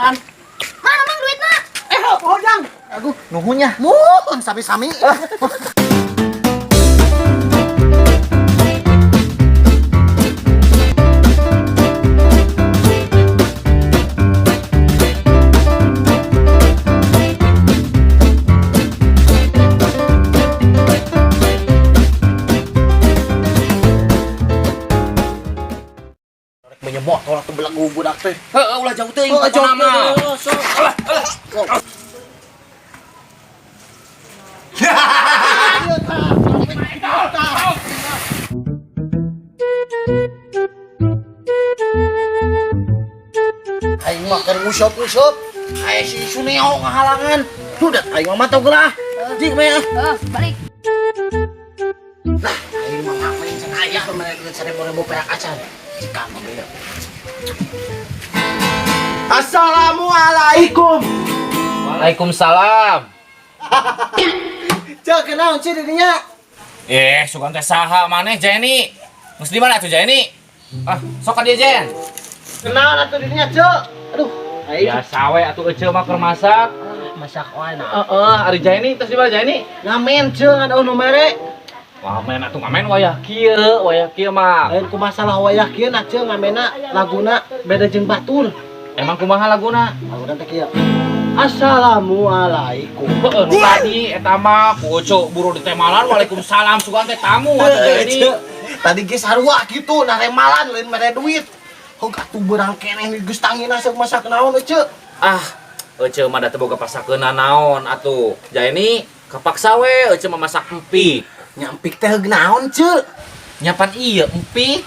Pan. Mana mang duitna? Oh jang. Aduh, nuhunnya. Mun sami-sami. Menyemot tolak tuh belagu budak teh. Heeh, ulah jauh teuing Oh, jauh nama. Aing makan usop. Aya si Suneo ngahalangan. Udah aing mah mantau gelah. Jik mah. Balik. Nah, aing mah ngapain cenah aya kemarin 1000 perak acan. Jika mah beda. Assalamualaikum. Waalaikumsalam. Cek kenaon sih dirinya? Sugan teh saha maneh Jenny? Geus di mana tuh Jenny? Ah, sok ka dieu Jen. Kenaon atuh dirinya, Cek? Aduh, aing Biasa we atuh euceul mah keur masak. masak wae nah. Heeh, ari Jenny terus di mana Jenny? Ngamen Cek ada nu mere. Wah, main atuh ngamen wayah kieu mah. Lain ku masalah wayah kieu na Cek ngamena laguna beda jeung batur. Emang kumaha laguna? Laguna teh kieu. Assalamualaikum. Heeh, nu tadi eta mah kucu buru ditemalan waalaikumsalam sugan teh tamu atuh Jenny. Tadi ge sarua gitu, naremalan lain mere duit. Hong atuh beurang keneh geus tangina sok masak naon Cek. Ah, euceul mah da teu boga pasakeunna naon atuh. Jenny kapaksa we euceul mah masak empik. Nyampik teh naon Cek? Nyapan iya empik.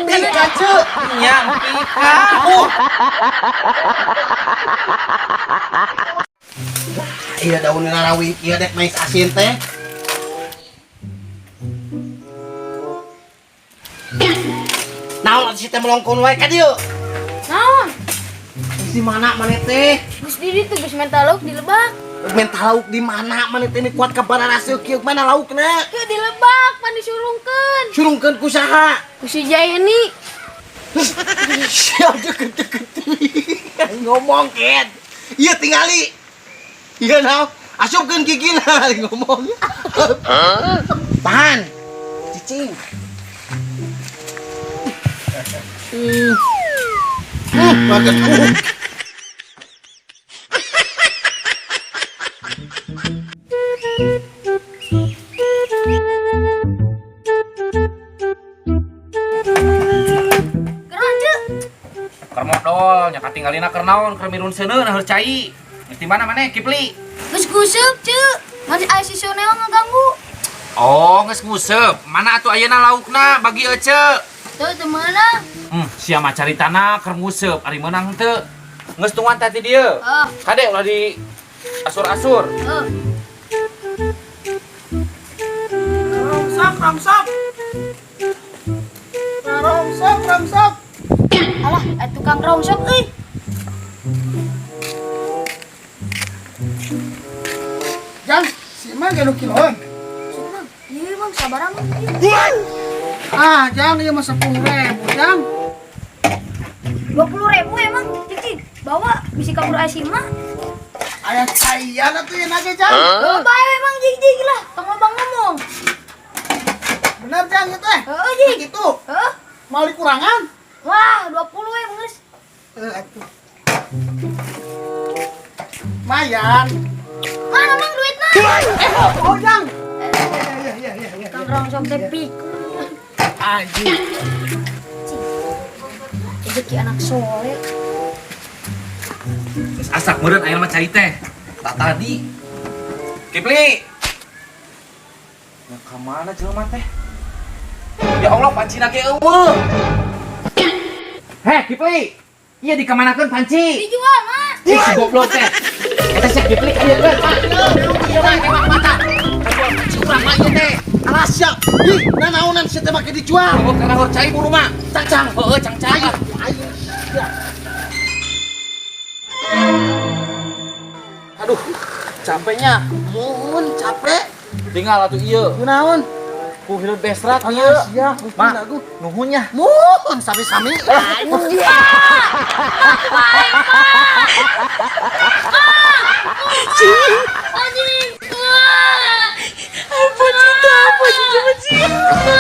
Pika Cek. Nya empik. Iya daun ngarawi ieu dek mais asin teh. Naon atuh si teh melongkon wae ka dieu? Naon? Di mana maneh teh? Geus di ditu geus mental lauk di Lebak. Mental lauk di mana maneh teh ini kuat ka bararaseu kieu mana laukna? Ke di Lebak pan disurungkeun. Surungkeun ku saha? Ku si Jayeni. Siap deket-deket ngomong ket. Iya tingali. Iya naon? Asupkeun gigina ngomong. Tahan. Cicing. Makan. Keranjeu. Keur modal nya katinggalina keur naon keur mirun seuneu nah cai. Di mana maneh Kipli? Geus kuseup, Ceu. Masih aya si Soneo ngaganggu. Oh, geus nguseup. Mana atuh ayeuna laukna bagi euceul? Teu meunang. Sia mah caritana keur nguseup ari meunang teu. Geus tungguan tadi dieu. Kade ulah di asur-asur. Ramsap. Ramsap. Alah, tukang rongsok euy. Jang, si Mang ge nu kiloan. Senang. Ieu Mang sabar Mang. Ah, jang ieu mah 10.000, jang. 20.000 emang. Cicing. Bawa bisi kabur Asima. Aya caian atuh ieu nage jang. Bae emang jig lah. Tong Abang ngomong. Bener jang ieu teh. Heeh, Jig. Gitu. Heeh. Mau dikurangan? Wah, 20 geus. Atuh. Mayan. Mana Mang duitna? Oh jang. Tukang rongsok teh pik. Anjing. Rezeki anak soleh. Geus asak meureun ayeuna mah cai teh. Tak tadi. Kipli. Ya ka mana jelema teh? Ya Allah pancina ge eueuh. Heh, Kipli. Iya dikamanakeun panci. Dijual, Mak. Si goblok teh. Eta si Kipli aya teh. Ieu mah emang mata. Panci urang mah ieu teh. Alas siap. Ih, naonan si teh make dijual. Oh, kana hor cai buru mah. Cang-cang. Heeh, cang-cang. Ayo. Aduh, capeknya. Mun capek. Tinggal atuh ieu. Kunaon? Ku hirup bestrat Oh ieu. iya, Gusti Mak, Nagu. nuhunnya. Mohon sami-sami. Anjing. Apa cinta? Apa cinta?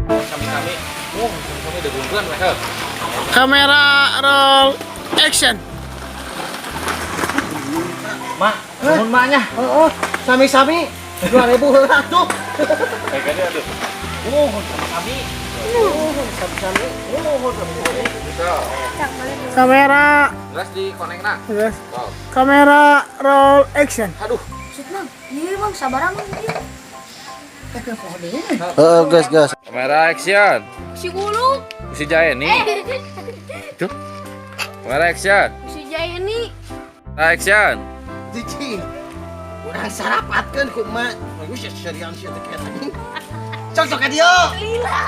Kami-kami. Kami udah gungguan mereka. Kamera roll action. Mak, nuhun maknya. Oh, sami-sami. 2000 heula tuh. Pegangnya aduh. Nuhun sama kami. Sami-sami. Bisa. Kamera, Jelas di konekna. yes. Wow. Kamera roll action. Aduh. Sip, Mang. Iya, Mang, sabar Mang. Gas. Kamera action. Si Gulung. Si Jaya nih. Itu. Kamera action. Si Jaya ini. Kamera action. Cici. Urang sarapatkeun ku emak. Bagus ya serian sia teh tadi. Cocok ka dieu.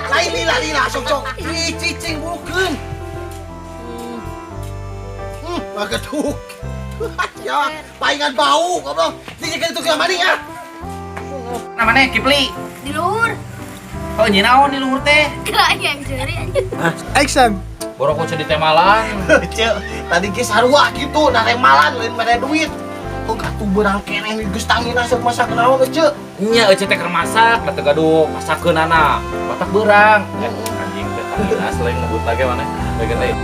Lain lila cocok. Ih, cicing bukeun. Magetuk. Ya, paingan bau goblok. Dijekeun itu ke mani ya. Namanya Kipli. Di luhur. Oh, nyinaon di luhur teh. Kayak yang jari anjing. Action. Borok kucu di temalan. Cek, tadi ge sarua gitu, naremalan lain mere duit. Kok atuh beurang keneh geus tangina sok masak naon cek. Nya eueuh teh keur masak, da teu gaduh masakeunana. Batak beurang. Anjing teh tangina selain ngebut lagi mana. Bagian teh.